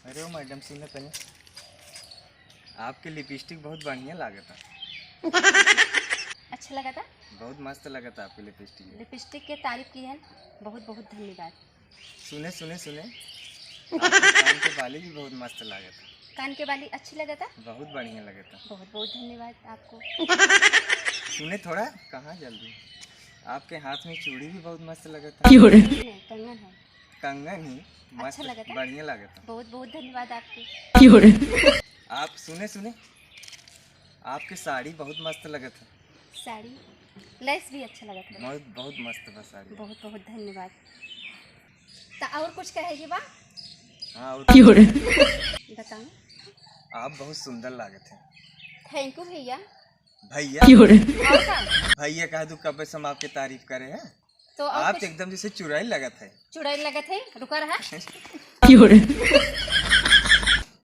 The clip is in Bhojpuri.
अरे ओ मैडम सुने तनी, आपके लिपस्टिक बहुत बढ़िया लागता। अच्छा लगा था। बहुत मस्त लगता आपके लिपस्टिक। लिपस्टिक के तारीफ की है, बहुत बहुत धन्यवाद। सुने सुने सुने, आपके कान के बाली भी बहुत मस्त लागता। कान के बाली अच्छी लगा था। बहुत बढ़िया लगता। बहुत बहुत धन्यवाद आपको। सुने थोड़ा, कहाँ जल्दी, आपके हाथ में चूड़ी भी बहुत मस्त लगता। कंगन है। कंगन ही मस्त अच्छा लगा था? बढ़िया लगता। बहुत बहुत धन्यवाद आपको। आप सुने सुने, आपके साड़ी बहुत मस्त लगता। साड़ी लेस भी अच्छा लगा था। बहुत बहुत मस्त बा साड़ी। बहुत बहुत धन्यवाद। तो और कुछ कहेगी बा? हाँ और बताओ। आप बहुत सुंदर लागत है। थैंक यू भैया। भैया और का? भैया कह दू कब से हम आपके तारीफ करे हैं। तो और आप कुछ? एकदम जैसे चुड़ैल लगत है। चुड़ैल लगत है, रुका रहा।